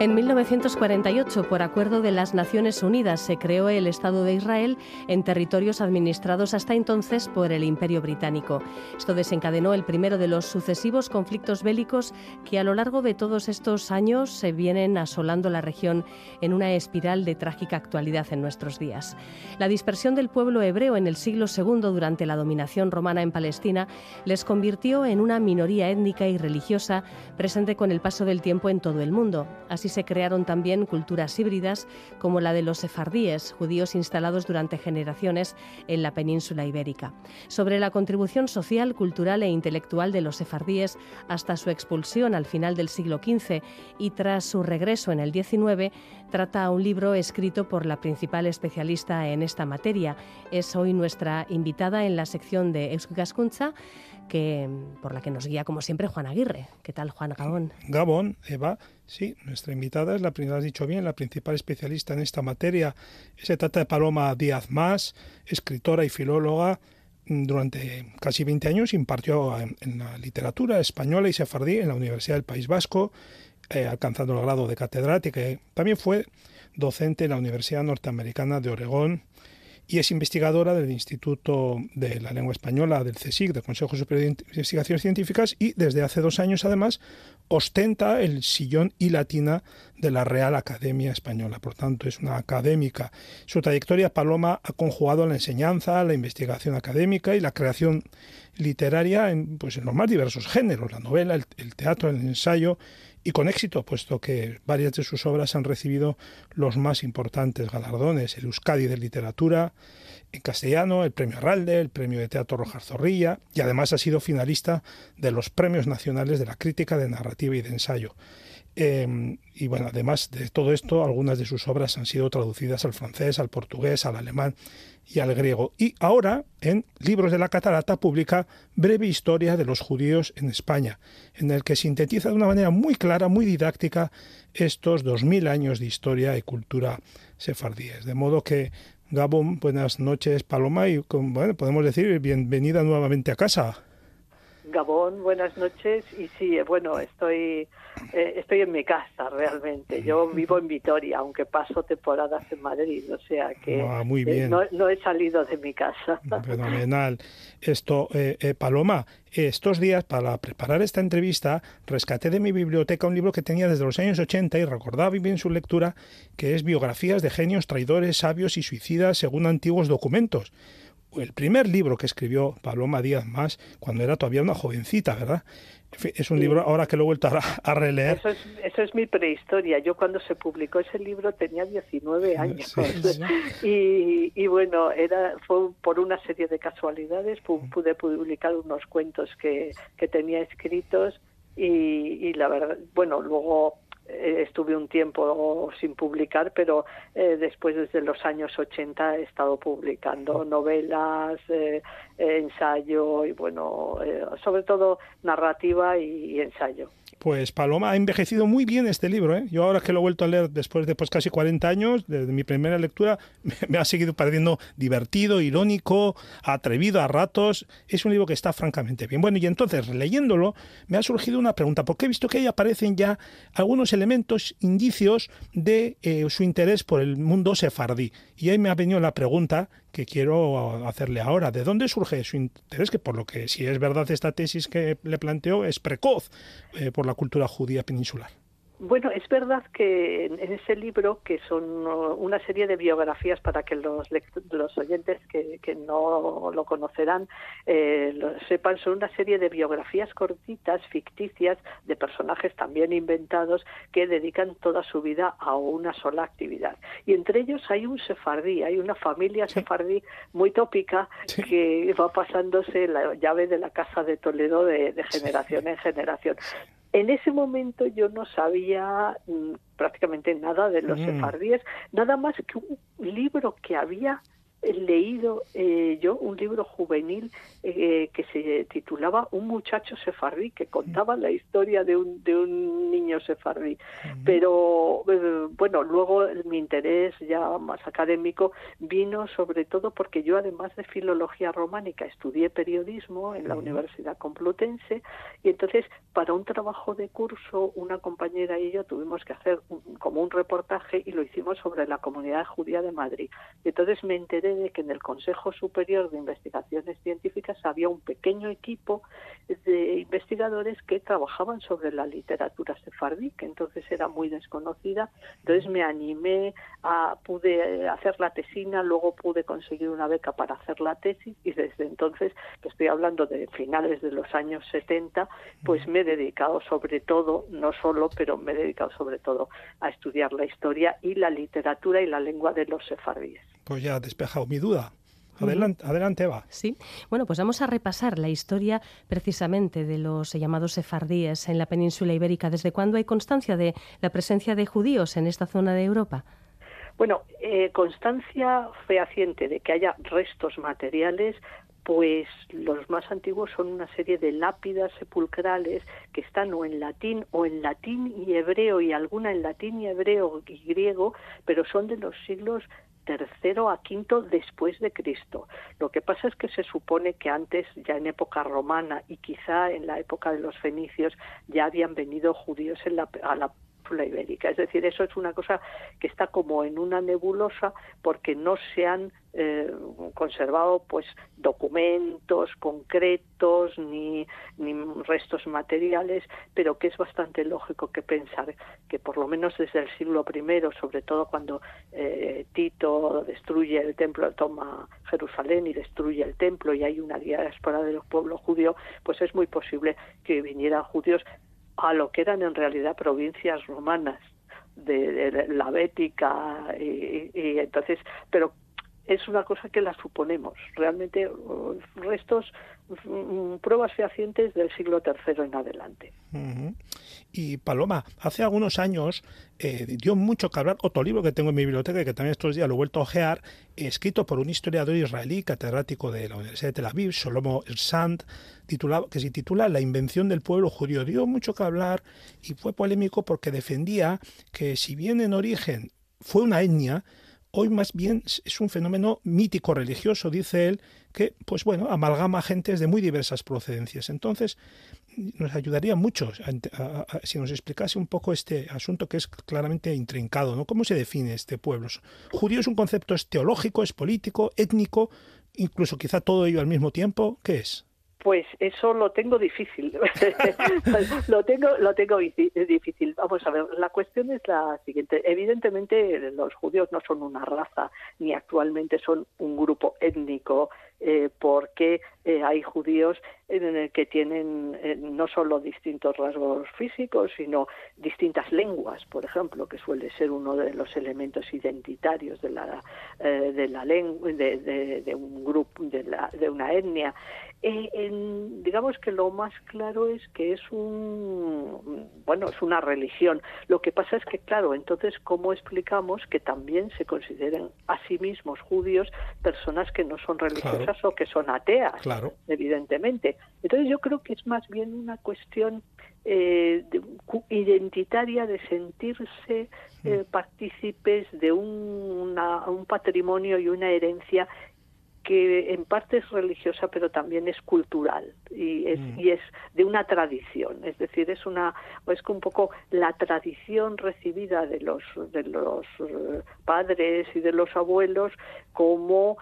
En 1948, por acuerdo de las Naciones Unidas, se creó el Estado de Israel en territorios administrados hasta entonces por el Imperio Británico. Esto desencadenó el primero de los sucesivos conflictos bélicos que a lo largo de todos estos años se vienen asolando la región en una espiral de trágica actualidad en nuestros días. La dispersión del pueblo hebreo en el siglo II durante la dominación romana en Palestina les convirtió en una minoría étnica y religiosa presente con el paso del tiempo en todo el mundo. Así se crearon también culturas híbridas como la de los sefardíes, judíos instalados durante generaciones en la península ibérica. Sobre la contribución social, cultural e intelectual de los sefardíes hasta su expulsión al final del siglo XV y tras su regreso en el XIX, trata un libro escrito por la principal especialista en esta materia. Es hoy nuestra invitada en la sección de Eusko Ikaskuntza, por la que nos guía, como siempre, Juan Aguirre. ¿Qué tal, Juan? Gabón. Gabón, Eva. Sí, nuestra invitada es lo has dicho bien, la principal especialista en esta materia. Se trata de Paloma Díaz Mas, escritora y filóloga. Durante casi 20 años impartió en la literatura española y sefardí en la Universidad del País Vasco, alcanzando el grado de catedrática. También fue docente en la Universidad Norteamericana de Oregón y es investigadora del Instituto de la Lengua Española del CSIC, del Consejo Superior de Investigaciones Científicas, y desde hace 2 años, además, ostenta el sillón y latina de la Real Academia Española. Por tanto, es una académica. Su trayectoria, Paloma ha conjugado la enseñanza, la investigación académica y la creación literaria en los más diversos géneros, la novela, el teatro, el ensayo, y con éxito, puesto que varias de sus obras han recibido los más importantes galardones: el Euskadi de Literatura en castellano, el Premio Arralde, el Premio de Teatro Rojas Zorrilla, y además ha sido finalista de los Premios Nacionales de la Crítica de Narrativa y de Ensayo. Y bueno, además de todo esto, algunas de sus obras han sido traducidas al francés, al portugués, al alemán y al griego. Y ahora, en Libros de la Catarata, publica Breve Historia de los Judíos en España, en el que sintetiza de una manera muy clara, muy didáctica, estos 2000 años de historia y cultura sefardíes. De modo que, Gabón, buenas noches, Paloma, y podemos decir bienvenida nuevamente a casa. Gabón, buenas noches. Y sí, estoy en mi casa realmente. Yo vivo en Vitoria, aunque paso temporadas en Madrid, o sea que muy bien. No he salido de mi casa. Fenomenal. Paloma, estos días, para preparar esta entrevista, rescaté de mi biblioteca un libro que tenía desde los años 80 y recordaba bien su lectura, que es Biografías de genios, traidores, sabios y suicidas según antiguos documentos. El primer libro que escribió Paloma Díaz Mas cuando era todavía una jovencita, ¿verdad? Es un libro ahora que lo he vuelto a releer. Eso es mi prehistoria. Yo cuando se publicó ese libro tenía 19 años. Sí. Y fue por una serie de casualidades. Pude publicar unos cuentos que tenía escritos y la verdad, luego estuve un tiempo sin publicar, pero después, desde los años 80, he estado publicando novelas, ensayo y sobre todo narrativa y ensayo. Pues Paloma, ha envejecido muy bien este libro, ¿eh? Yo ahora que lo he vuelto a leer después de casi 40 años, desde mi primera lectura, me ha seguido pareciendo divertido, irónico, atrevido a ratos. Es un libro que está francamente bien. Bueno, y entonces, leyéndolo, me ha surgido una pregunta, porque he visto que ahí aparecen ya algunos elementos, indicios de su interés por el mundo sefardí. Y ahí me ha venido la pregunta que quiero hacerle ahora. ¿De dónde surge su interés? Que por lo que, si es verdad esta tesis que le planteo, es precoz por la cultura judía peninsular. Bueno, es verdad que en ese libro, que son una serie de biografías para que los oyentes que no lo conocerán lo sepan, son una serie de biografías cortitas, ficticias, de personajes también inventados, que dedican toda su vida a una sola actividad. Y entre ellos hay un sefardí, hay una familia sefardí muy tópica que va pasándose la llave de la casa de Toledo de generación en generación. En ese momento yo no sabía prácticamente nada de los sefardíes, nada más que un libro que había leído yo un libro juvenil que se titulaba Un muchacho sefardí, que contaba la historia de un niño sefardí. Pero bueno, luego mi interés ya más académico vino sobre todo porque yo, además de filología románica, estudié periodismo en la Universidad Complutense, y entonces para un trabajo de curso una compañera y yo tuvimos que hacer como un reportaje, y lo hicimos sobre la comunidad judía de Madrid. Y entonces me enteré de que en el Consejo Superior de Investigaciones Científicas había un pequeño equipo de investigadores que trabajaban sobre la literatura sefardí, que entonces era muy desconocida. Entonces me animé, pude hacer la tesina, luego pude conseguir una beca para hacer la tesis, y desde entonces, que estoy hablando de finales de los años 70, pues me he dedicado sobre todo, no solo, pero me he dedicado sobre todo a estudiar la historia y la literatura y la lengua de los sefardíes. Pues ya has despejado mi duda. Adelante, Eva. Sí, bueno, pues vamos a repasar la historia precisamente de los llamados sefardíes en la península ibérica. ¿Desde cuándo hay constancia de la presencia de judíos en esta zona de Europa? Bueno, constancia fehaciente de que haya restos materiales, pues los más antiguos son una serie de lápidas sepulcrales que están o en latín y hebreo, y alguna en latín y hebreo y griego, pero son de los siglos III a V después de Cristo. Lo que pasa es que se supone que antes, ya en época romana y quizá en la época de los fenicios, ya habían venido judíos a la península ibérica. Es decir, eso es una cosa que está como en una nebulosa, porque no se han conservado pues documentos concretos ni restos materiales, pero que es bastante lógico que pensar que por lo menos desde el siglo I, sobre todo cuando Tito destruye el templo, toma Jerusalén y destruye el templo, y hay una diáspora del pueblo judío, pues es muy posible que vinieran judíos a lo que eran en realidad provincias romanas de la Bética, y entonces, pero es una cosa que la suponemos. Realmente restos, pruebas fehacientes del siglo III en adelante. Y Paloma, hace algunos años dio mucho que hablar otro libro que tengo en mi biblioteca, y que también estos días lo he vuelto a ojear, escrito por un historiador israelí, catedrático de la Universidad de Tel Aviv, Shlomo Ersand, que se titula La invención del pueblo judío. Dio mucho que hablar y fue polémico porque defendía que, si bien en origen fue una etnia, hoy más bien es un fenómeno mítico religioso, dice él, que pues bueno, amalgama gentes de muy diversas procedencias. Entonces, nos ayudaría mucho si nos explicase un poco este asunto, que es claramente intrincado, ¿no? ¿Cómo se define este pueblo? ¿Judío es un concepto teológico, es político, étnico, incluso quizá todo ello al mismo tiempo? ¿Qué es? Pues eso lo tengo difícil. lo tengo difícil. Vamos a ver, la cuestión es la siguiente. Evidentemente los judíos no son una raza, ni actualmente son un grupo étnico, porque hay judíos que tienen no solo distintos rasgos físicos, sino distintas lenguas, por ejemplo, que suele ser uno de los elementos identitarios de la lengua, de un grupo, de una etnia. Digamos que lo más claro es que es una religión. Lo que pasa es que, claro, entonces, ¿cómo explicamos que también se consideren a sí mismos judíos personas que no son religiosas, claro, o que son ateas? Claro. Evidentemente. Entonces yo creo que es más bien una cuestión identitaria, de sentirse partícipes de un patrimonio y una herencia que en parte es religiosa, pero también es cultural y es de una tradición. Es decir, es un poco la tradición recibida de los padres y de los abuelos como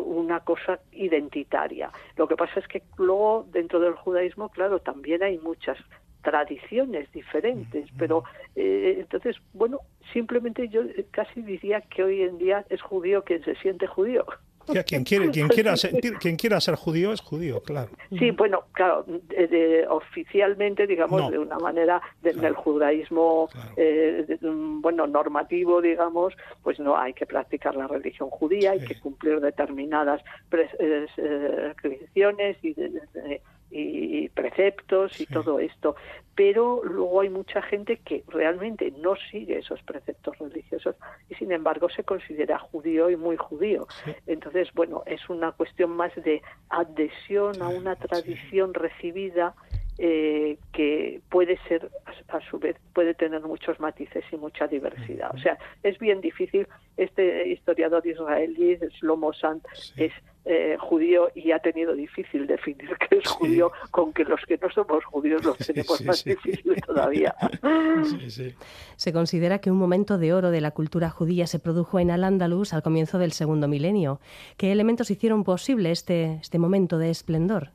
una cosa identitaria. Lo que pasa es que luego, dentro del judaísmo, claro, también hay muchas tradiciones diferentes, pero entonces, bueno, simplemente yo casi diría que hoy en día es judío quien se siente judío. Ya, quien quiera ser judío es judío, claro. Sí, bueno, claro, oficialmente, digamos, no, de una manera del judaísmo, claro, normativo, digamos, pues no hay que practicar la religión judía, hay que cumplir determinadas prescripciones y preceptos y todo esto, pero luego hay mucha gente que realmente no sigue esos preceptos religiosos y sin embargo se considera judío y muy judío. Entonces, bueno, es una cuestión más de adhesión a una tradición recibida, que puede ser, a su vez, puede tener muchos matices y mucha diversidad. O sea, es bien difícil. Este historiador israelí, Shlomo Sand, es judío y ha tenido difícil definir qué es judío, con que los que no somos judíos lo tenemos más difícil todavía. Se considera que un momento de oro de la cultura judía se produjo en Al-Ándalus al comienzo del segundo milenio. ¿Qué elementos hicieron posible este momento de esplendor?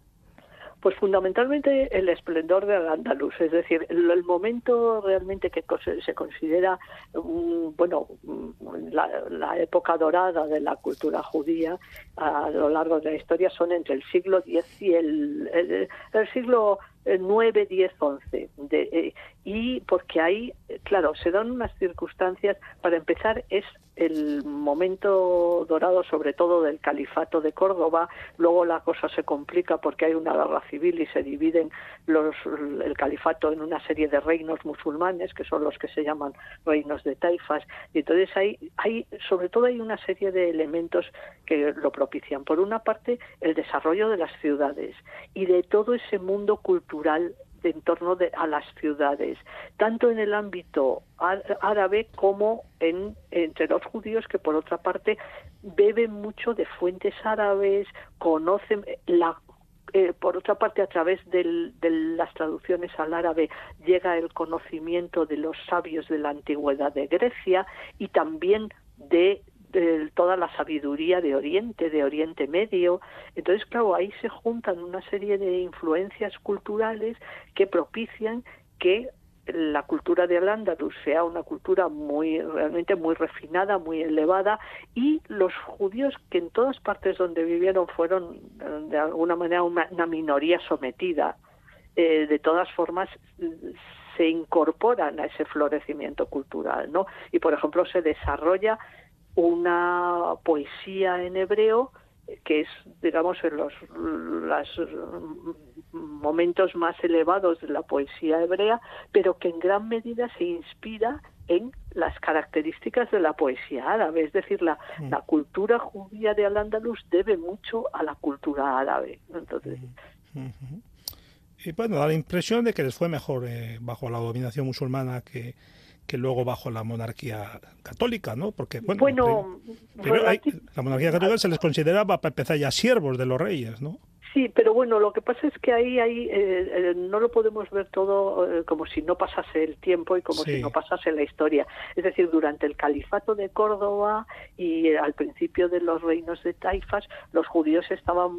Pues fundamentalmente el esplendor de Al-Ándalus, es decir, el momento realmente que se considera la época dorada de la cultura judía a lo largo de la historia son entre el siglo X y el siglo 9, 10, 11. Y porque ahí, claro, se dan unas circunstancias, para empezar es el momento dorado sobre todo del califato de Córdoba, luego la cosa se complica porque hay una guerra civil y se dividen el califato en una serie de reinos musulmanes, que son los que se llaman reinos de taifas, y entonces sobre todo hay una serie de elementos que lo propician. Por una parte, el desarrollo de las ciudades y de todo ese mundo cultural en torno a las ciudades, tanto en el ámbito árabe como entre los judíos, que por otra parte beben mucho de fuentes árabes, conocen por otra parte, a través de las traducciones al árabe llega el conocimiento de los sabios de la antigüedad de Grecia y también de toda la sabiduría de Oriente Medio. Entonces, claro, ahí se juntan una serie de influencias culturales que propician que la cultura de Al-Ándalus sea una cultura realmente muy refinada, muy elevada, y los judíos, que en todas partes donde vivieron fueron de alguna manera una minoría sometida, de todas formas se incorporan a ese florecimiento cultural, ¿no? Y, por ejemplo, se desarrolla una poesía en hebreo que es, digamos, en los momentos más elevados de la poesía hebrea, pero que en gran medida se inspira en las características de la poesía árabe. Es decir, la cultura judía de Al-Ándalus debe mucho a la cultura árabe. Entonces, y bueno, da la impresión de que les fue mejor bajo la dominación musulmana que luego bajo la monarquía católica, ¿no? Porque, primero la monarquía católica se les consideraba, para empezar, ya siervos de los reyes, ¿no? Sí, pero bueno, lo que pasa es que ahí no lo podemos ver todo como si no pasase el tiempo y como si no pasase la historia. Es decir, durante el califato de Córdoba y al principio de los reinos de taifas, los judíos estaban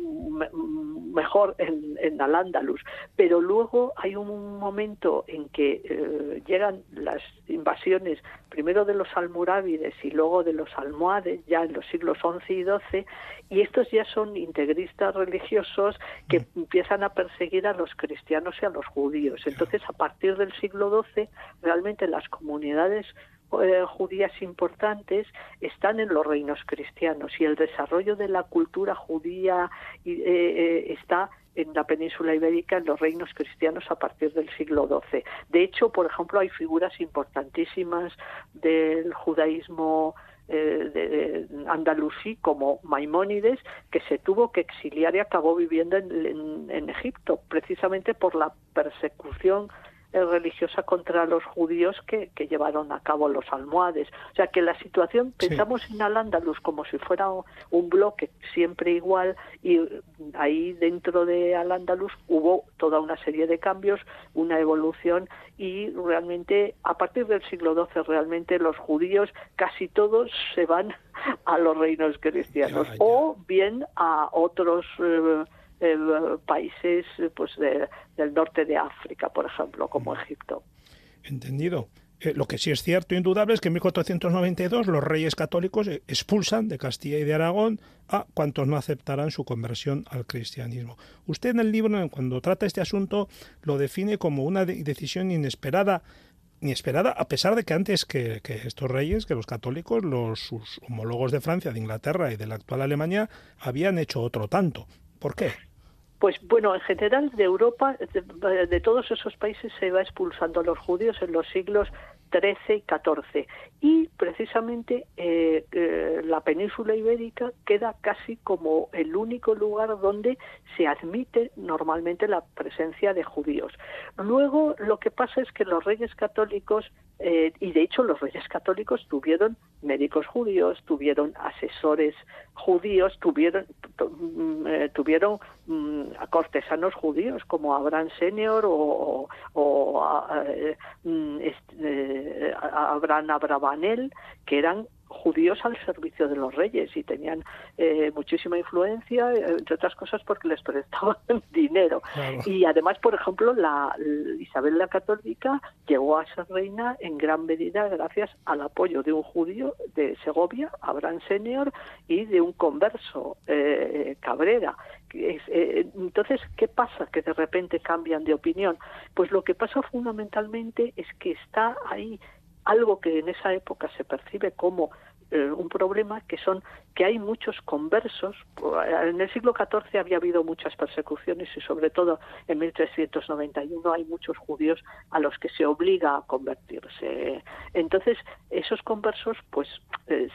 mejor en Al-Ándalus. Pero luego hay un momento en que llegan las invasiones, primero de los almorávides y luego de los almohades, ya en los siglos XI y XII, y estos ya son integristas religiosos que empiezan a perseguir a los cristianos y a los judíos. Entonces, a partir del siglo XII, realmente las comunidades judías importantes están en los reinos cristianos y el desarrollo de la cultura judía está en la península ibérica en los reinos cristianos a partir del siglo XII. De hecho, por ejemplo, hay figuras importantísimas del judaísmo de andalusí, como Maimónides, que se tuvo que exiliar y acabó viviendo en Egipto, precisamente por la persecución religiosa contra los judíos que llevaron a cabo los almohades. O sea que la situación, pensamos en Al-Ándalus como si fuera un bloque siempre igual, y ahí dentro de Al-Ándalus hubo toda una serie de cambios, una evolución, y realmente a partir del siglo XII realmente los judíos casi todos se van a los reinos cristianos o bien a otros países pues del norte de África, por ejemplo, como Egipto. Entendido. Lo que sí es cierto, indudable, es que en 1492 los reyes católicos expulsan de Castilla y de Aragón a cuantos no aceptaran su conversión al cristianismo. Usted en el libro, cuando trata este asunto, lo define como una decisión inesperada, a pesar de que antes que estos reyes, que los católicos, sus homólogos de Francia, de Inglaterra y de la actual Alemania, habían hecho otro tanto. ¿Por qué? Pues bueno, en general de Europa, de todos esos países se va expulsando a los judíos en los siglos XIII y XIV. Y precisamente la península ibérica queda casi como el único lugar donde se admite normalmente la presencia de judíos. Luego lo que pasa es que los reyes católicos, y de hecho los reyes católicos tuvieron médicos judíos, tuvieron asesores judíos, tuvieron cortesanos judíos como Abraham Senior o Abraham Abravanel, que eran judíos al servicio de los reyes y tenían muchísima influencia, entre otras cosas porque les prestaban dinero. Claro. Y además, por ejemplo, Isabel la Católica llegó a ser reina en gran medida gracias al apoyo de un judío de Segovia, Abraham Senior, y de un converso, Cabrera. Entonces, ¿qué pasa? Que de repente cambian de opinión. Pues lo que pasa fundamentalmente es que está ahí algo que en esa época se percibe como un problema, que hay muchos conversos. En el siglo XIV había habido muchas persecuciones y sobre todo en 1391 hay muchos judíos a los que se obliga a convertirse. Entonces esos conversos pues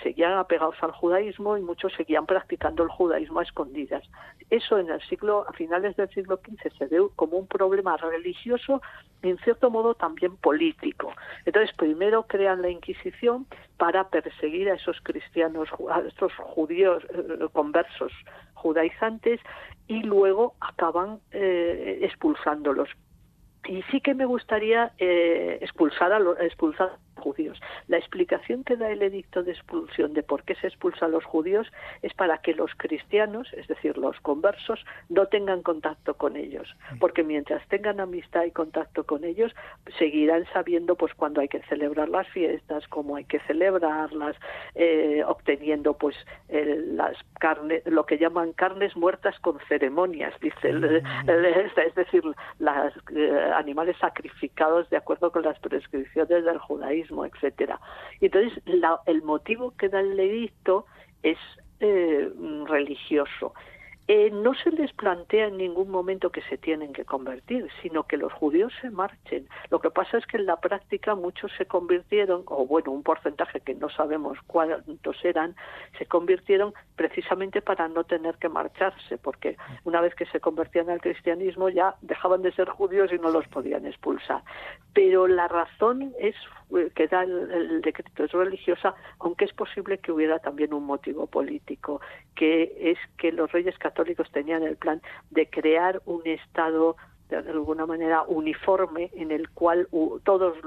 seguían apegados al judaísmo y muchos seguían practicando el judaísmo a escondidas. Eso a finales del siglo XV se ve como un problema religioso y en cierto modo también político. Entonces primero crean la Inquisición para perseguir a esos cristianos, a estos judíos conversos judaizantes, y luego acaban expulsándolos. Y sí que me gustaría expulsar a los judíos. La explicación que da el edicto de expulsión de por qué se expulsa a los judíos es para que los cristianos, es decir, los conversos, no tengan contacto con ellos, porque mientras tengan amistad y contacto con ellos, seguirán sabiendo pues cuándo hay que celebrar las fiestas, cómo hay que celebrarlas, obteniendo pues las carnes, lo que llaman carnes muertas con ceremonias, dice es decir, las animales sacrificados de acuerdo con las prescripciones del judaísmo, etcétera. Y entonces el motivo que da el edicto es religioso. No se les plantea en ningún momento que se tienen que convertir, sino que los judíos se marchen. Lo que pasa es que en la práctica muchos se convirtieron, o bueno, un porcentaje que no sabemos cuántos eran, se convirtieron precisamente para no tener que marcharse, porque una vez que se convertían al cristianismo ya dejaban de ser judíos y no los podían expulsar. Pero la razón es que da el decreto es religiosa, aunque es posible que hubiera también un motivo político, que es que los reyes católicos tenían el plan de crear un Estado de alguna manera uniforme en el cual todos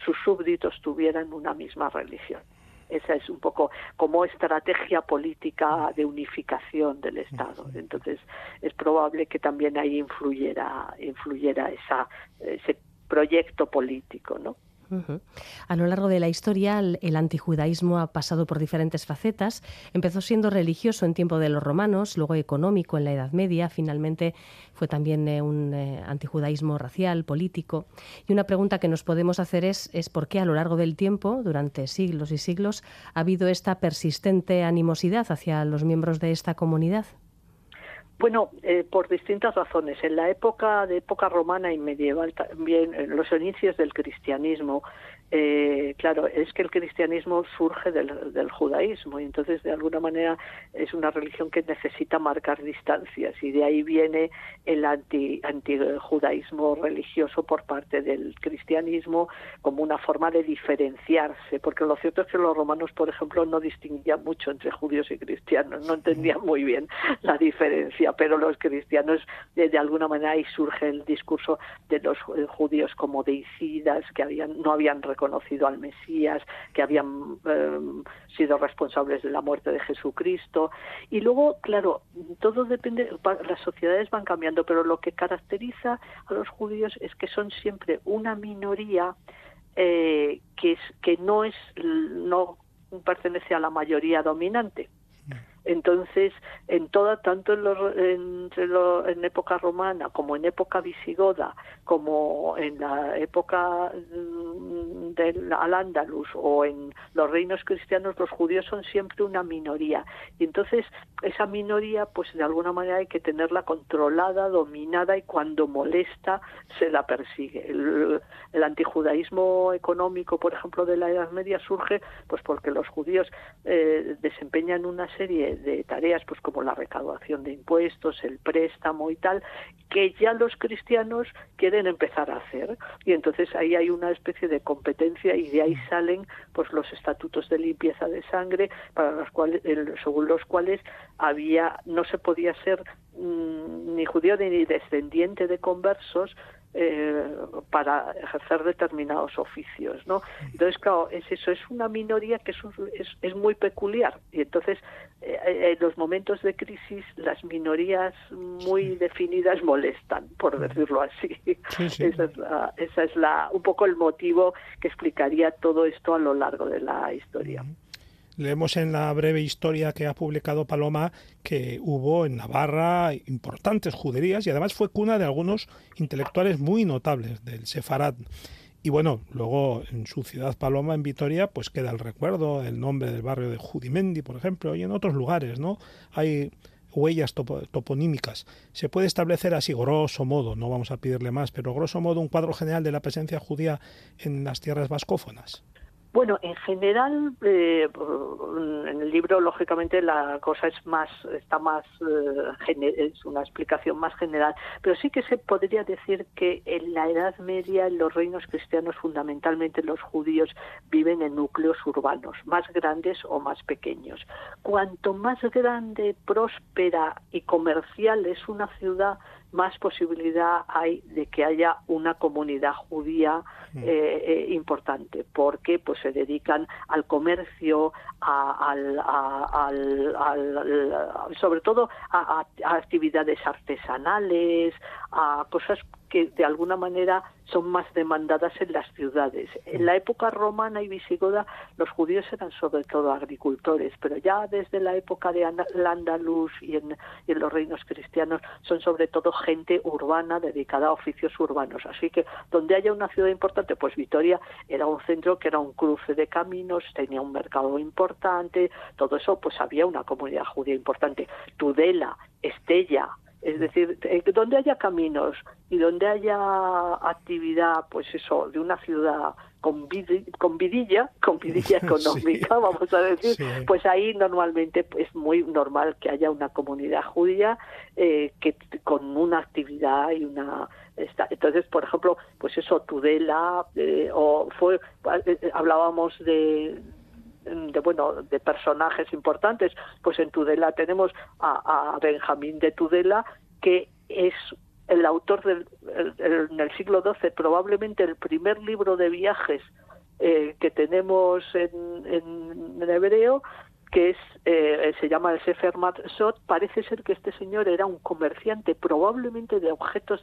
sus súbditos tuvieran una misma religión. Esa es un poco como estrategia política de unificación del Estado. Entonces es probable que también ahí influyera ese proyecto político, ¿no? A lo largo de la historia, el antijudaísmo ha pasado por diferentes facetas. Empezó siendo religioso en tiempo de los romanos, luego económico en la Edad Media, finalmente fue también un antijudaísmo racial, político. Y una pregunta que nos podemos hacer es por qué a lo largo del tiempo, durante siglos y siglos, ha habido esta persistente animosidad hacia los miembros de esta comunidad. Bueno, por distintas razones. En la época romana y medieval, también en los inicios del cristianismo, claro, es que el cristianismo surge del judaísmo y entonces de alguna manera es una religión que necesita marcar distancias y de ahí viene el antijudaísmo religioso por parte del cristianismo como una forma de diferenciarse, porque lo cierto es que los romanos, por ejemplo, no distinguían mucho entre judíos y cristianos, no entendían muy bien la diferencia, pero los cristianos de alguna manera ahí surge el discurso de los judíos como deicidas que no habían reconocido al Mesías, que habían sido responsables de la muerte de Jesucristo. Y luego, claro, todo depende, las sociedades van cambiando, pero lo que caracteriza a los judíos es que son siempre una minoría que no pertenece a la mayoría dominante. Entonces, tanto en época romana como en época visigoda, como en la época Al-Ándalus o en los reinos cristianos, los judíos son siempre una minoría. Y entonces esa minoría, pues de alguna manera hay que tenerla controlada, dominada, y cuando molesta se la persigue. El antijudaísmo económico, por ejemplo, de la Edad Media surge pues porque los judíos desempeñan una serie de tareas, pues como la recaudación de impuestos, el préstamo y tal, que ya los cristianos quieren empezar a hacer. Y entonces ahí hay una especie de competencia, y de ahí salen pues los estatutos de limpieza de sangre, para los cuales, según los cuales no se podía ser ni judío ni descendiente de conversos para ejercer determinados oficios, ¿no? Entonces, claro, es una minoría que es muy peculiar, y entonces en los momentos de crisis las minorías muy definidas molestan, por decirlo así. Sí. Esa es un poco el motivo que explicaría todo esto a lo largo de la historia. Leemos en la breve historia que ha publicado Paloma que hubo en Navarra importantes juderías, y además fue cuna de algunos intelectuales muy notables del Sefarad. Y bueno, luego en su ciudad Paloma, en Vitoria, pues queda el recuerdo, el nombre del barrio de Judimendi, por ejemplo, y en otros lugares, ¿no? Hay huellas toponímicas. Se puede establecer así, grosso modo, no vamos a pedirle más, pero grosso modo un cuadro general de la presencia judía en las tierras vascófonas. Bueno, en general, en el libro, lógicamente, la cosa es una explicación más general, pero sí que se podría decir que en la Edad Media, en los reinos cristianos, fundamentalmente los judíos viven en núcleos urbanos, más grandes o más pequeños. Cuanto más grande, próspera y comercial es una ciudad, más posibilidad hay de que haya una comunidad judía importante, porque pues se dedican al comercio, sobre todo a actividades artesanales, a cosas que de alguna manera son más demandadas en las ciudades. En la época romana y visigoda los judíos eran sobre todo agricultores, pero ya desde la época de Al-Ándalus y en los reinos cristianos son sobre todo gente urbana dedicada a oficios urbanos. Así que donde haya una ciudad importante, pues Vitoria era un centro que era un cruce de caminos, tenía un mercado importante, todo eso, pues había una comunidad judía importante. Tudela, Estella, es decir, donde haya caminos y donde haya actividad, pues eso, de una ciudad con vidilla económica, sí, vamos a decir, sí, pues ahí normalmente es muy normal que haya una comunidad judía que con una actividad y una... Entonces, por ejemplo, pues eso, Tudela, hablábamos de personajes importantes, pues en Tudela tenemos a Benjamín de Tudela, que es el autor en el siglo XII, probablemente el primer libro de viajes que tenemos en hebreo, que se llama el Sefer Matzot. Parece ser que este señor era un comerciante, probablemente de objetos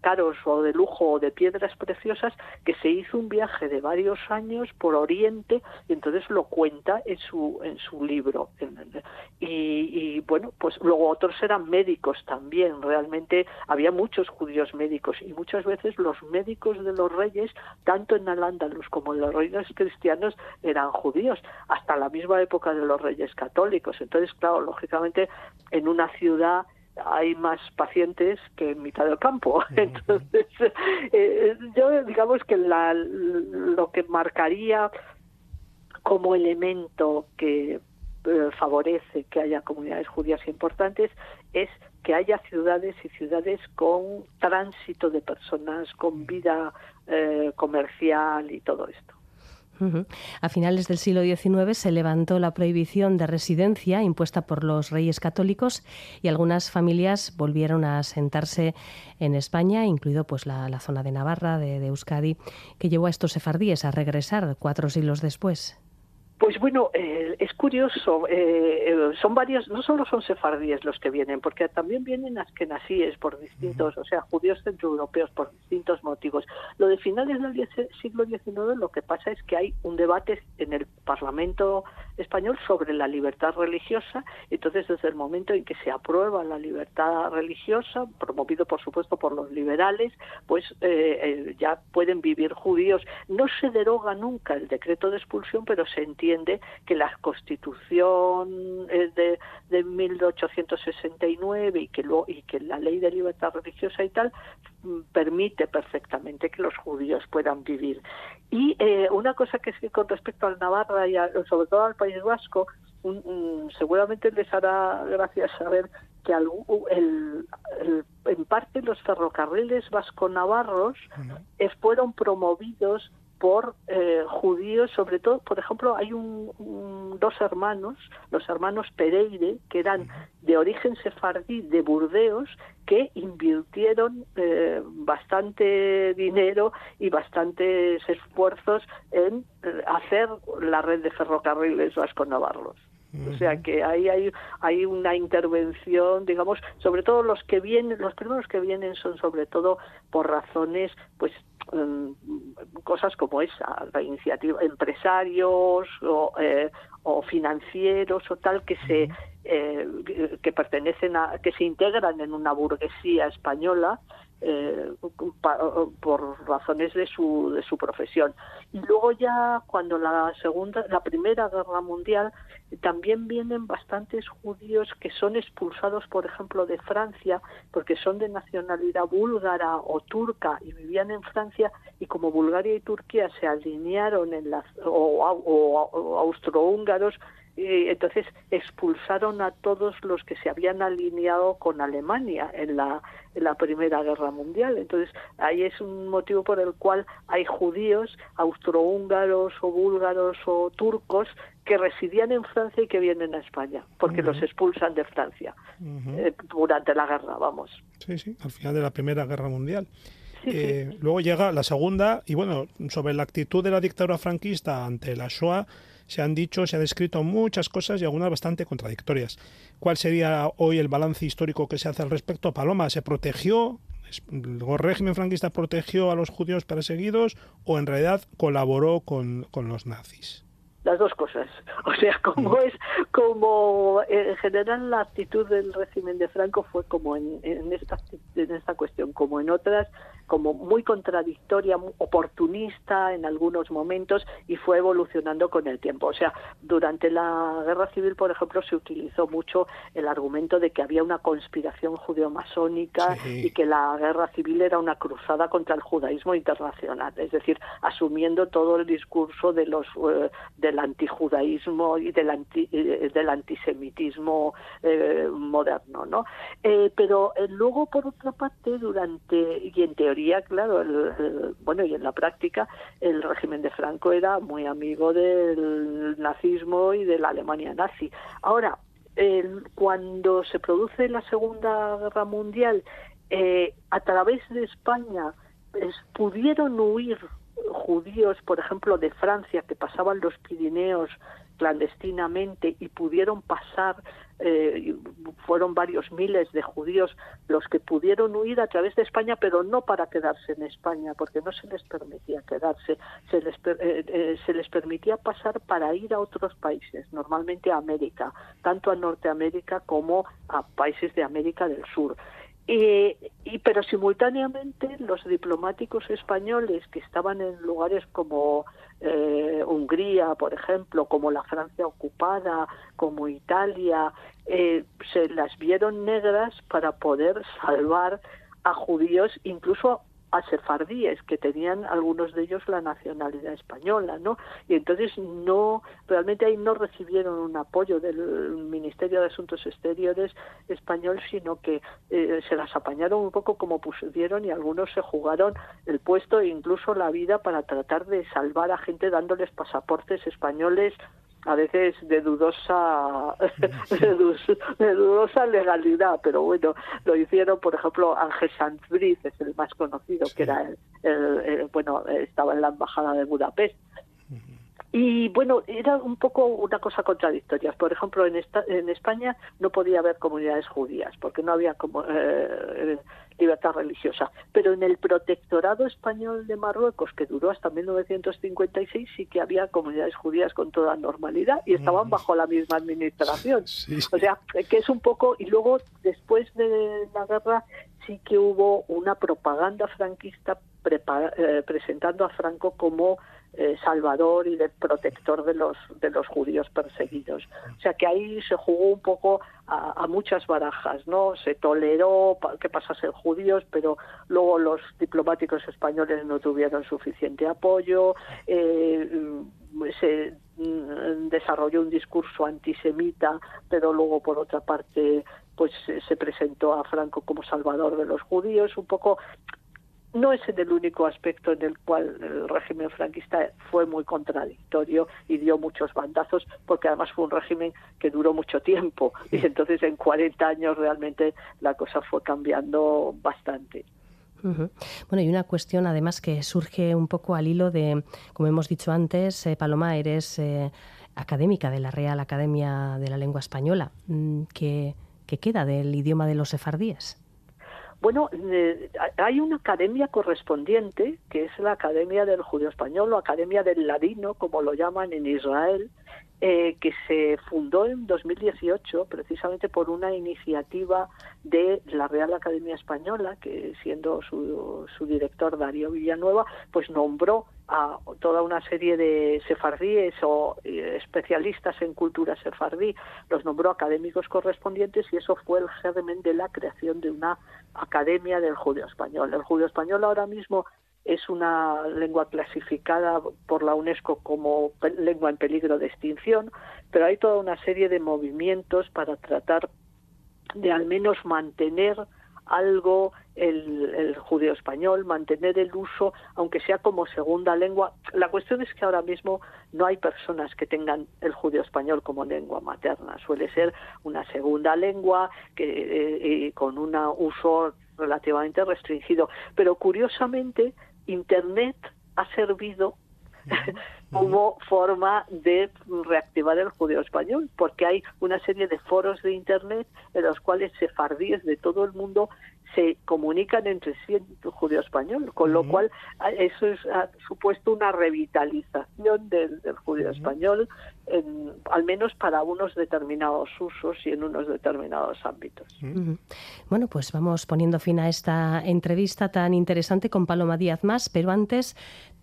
caros o de lujo o de piedras preciosas, que se hizo un viaje de varios años por Oriente, y entonces lo cuenta en su libro. Y bueno, pues luego otros eran médicos también. Realmente había muchos judíos médicos, y muchas veces los médicos de los reyes, tanto en Al-Ándalus como en los reinos cristianos, eran judíos, hasta la misma época de los reyes católicos. Entonces, claro, lógicamente en una ciudad hay más pacientes que en mitad del campo. Entonces, yo digamos que lo que marcaría como elemento que favorece que haya comunidades judías importantes es que haya ciudades y ciudades con tránsito de personas, con vida comercial y todo esto. A finales del siglo XIX se levantó la prohibición de residencia impuesta por los reyes católicos, y algunas familias volvieron a asentarse en España, incluido pues la zona de Navarra, de Euskadi, que llevó a estos sefardíes a regresar 4 siglos después. Pues bueno, es curioso, son varios, no solo son sefardíes los que vienen, porque también vienen askenazíes por distintos, o sea, judíos centroeuropeos por distintos motivos. Lo de finales del siglo XIX, lo que pasa es que hay un debate en el Parlamento español sobre la libertad religiosa. Entonces, desde el momento en que se aprueba la libertad religiosa, promovido por supuesto por los liberales, pues ya pueden vivir judíos. No se deroga nunca el decreto de expulsión, pero se entiende que la Constitución de 1869 y que la Ley de Libertad Religiosa y tal permite perfectamente que los judíos puedan vivir. Y una cosa que es que con respecto al Navarra y sobre todo al País Vasco, seguramente les hará gracia saber que en parte los ferrocarriles vasco-navarros fueron promovidos por judíos, sobre todo, por ejemplo, hay dos hermanos, los hermanos Pereire, que eran de origen sefardí de Burdeos, que invirtieron bastante dinero y bastantes esfuerzos en hacer la red de ferrocarriles vasco-navarros. O sea que ahí hay una intervención, digamos, sobre todo los primeros que vienen son sobre todo por razones, pues, cosas como esa, la iniciativa, empresarios o financieros o tal que que pertenecen que se integran en una burguesía española por razones de su profesión. Y luego ya cuando la Primera Guerra Mundial, también vienen bastantes judíos que son expulsados, por ejemplo, de Francia, porque son de nacionalidad búlgara o turca y vivían en Francia, y como Bulgaria y Turquía se alinearon o austrohúngaros, entonces expulsaron a todos los que se habían alineado con Alemania en la Primera Guerra Mundial. Entonces ahí es un motivo por el cual hay judíos austrohúngaros o búlgaros o turcos que residían en Francia y que vienen a España, porque los expulsan de Francia durante la guerra, vamos. Sí, al final de la Primera Guerra Mundial. Sí. Luego llega la segunda, y bueno, sobre la actitud de la dictadura franquista ante la Shoah se han escrito muchas cosas y algunas bastante contradictorias. ¿Cuál sería hoy el balance histórico que se hace al respecto? Paloma, ¿se protegió? ¿El régimen franquista protegió a los judíos perseguidos o en realidad colaboró con los nazis? Las dos cosas. O sea, como en general la actitud del régimen de Franco fue como en esta cuestión, como en otras, como muy contradictoria, muy oportunista en algunos momentos, y fue evolucionando con el tiempo. O sea, durante la Guerra Civil, por ejemplo, se utilizó mucho el argumento de que había una conspiración judeo-masónica y que la Guerra Civil era una cruzada contra el judaísmo internacional, es decir, asumiendo todo el discurso de del antijudaísmo y del antisemitismo moderno, ¿no? Pero luego, por otra parte, y en teoría, claro, y en la práctica, el régimen de Franco era muy amigo del nazismo y de la Alemania nazi. Ahora, cuando se produce la Segunda Guerra Mundial, a través de España pudieron huir judíos, por ejemplo, de Francia, que pasaban los Pirineos clandestinamente y pudieron pasar, fueron varios miles de judíos los que pudieron huir a través de España, pero no para quedarse en España, porque no se les permitía quedarse, se les permitía pasar para ir a otros países, normalmente a América, tanto a Norteamérica como a países de América del Sur. Pero simultáneamente los diplomáticos españoles que estaban en lugares como Hungría, por ejemplo, como la Francia ocupada, como Italia, se las vieron negras para poder salvar a judíos, incluso a sefardíes, que tenían algunos de ellos la nacionalidad española, ¿no? Y entonces realmente ahí no recibieron un apoyo del Ministerio de Asuntos Exteriores español, sino que se las apañaron un poco como pudieron, y algunos se jugaron el puesto e incluso la vida para tratar de salvar a gente dándoles pasaportes españoles, a veces de dudosa legalidad, pero bueno, lo hicieron. Por ejemplo, Ángel Sanz-Briz es el más conocido, que era estaba en la embajada de Budapest. Y bueno, era un poco una cosa contradictoria. Por ejemplo, en España no podía haber comunidades judías porque no había libertad religiosa. Pero en el protectorado español de Marruecos, que duró hasta 1956, sí que había comunidades judías con toda normalidad y estaban bajo la misma administración. Sí. O sea, que es un poco... Y luego, después de la guerra, sí que hubo una propaganda franquista presentando a Franco como salvador y de protector de los judíos perseguidos. O sea que ahí se jugó un poco a muchas barajas, ¿no? Se toleró que pasasen judíos, pero luego los diplomáticos españoles no tuvieron suficiente apoyo, se desarrolló un discurso antisemita, pero luego por otra parte pues se presentó a Franco como salvador de los judíos, un poco. No es el único aspecto en el cual el régimen franquista fue muy contradictorio y dio muchos bandazos, porque además fue un régimen que duró mucho tiempo y entonces en 40 años realmente la cosa fue cambiando bastante. Uh-huh. Bueno, y una cuestión además que surge un poco al hilo de, como hemos dicho antes, Paloma, eres académica de la Real Academia de la Lengua Española. ¿Qué queda del idioma de los sefardíes? Bueno, hay una academia correspondiente, que es la Academia del Judío Español o Academia del Ladino, como lo llaman en Israel, que se fundó en 2018 precisamente por una iniciativa de la Real Academia Española, que siendo su director Darío Villanueva, pues nombró a toda una serie de sefardíes o especialistas en cultura sefardí, los nombró académicos correspondientes y eso fue el germen de la creación de una Academia del Judío Español. El judío español ahora mismo es una lengua clasificada por la UNESCO como lengua en peligro de extinción, pero hay toda una serie de movimientos para tratar de al menos mantener algo el judío español, mantener el uso, aunque sea como segunda lengua. La cuestión es que ahora mismo no hay personas que tengan el judío español como lengua materna. Suele ser una segunda lengua con un uso relativamente restringido. Pero curiosamente, Internet ha servido como forma de reactivar el judío español, porque hay una serie de foros de Internet en los cuales sefardíes de todo el mundo se comunican entre sí en judío español, con lo cual eso ha supuesto una revitalización del judío español, al menos para unos determinados usos y en unos determinados ámbitos. Bueno, pues vamos poniendo fin a esta entrevista tan interesante con Paloma Díaz Mas, pero antes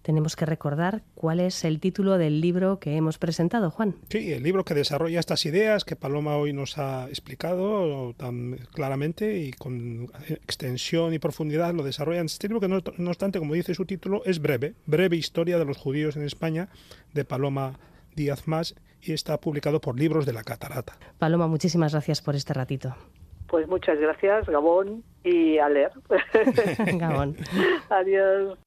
tenemos que recordar cuál es el título del libro que hemos presentado, Juan. Sí, el libro que desarrolla estas ideas que Paloma hoy nos ha explicado tan claramente y con extensión y profundidad lo desarrolla. Este libro que no obstante, como dice su título, es breve historia de los judíos en España, de Paloma Díaz Mas, y está publicado por Libros de la Catarata. Paloma, muchísimas gracias por este ratito. Pues muchas gracias, Gabón, y a leer. Gabón. Adiós.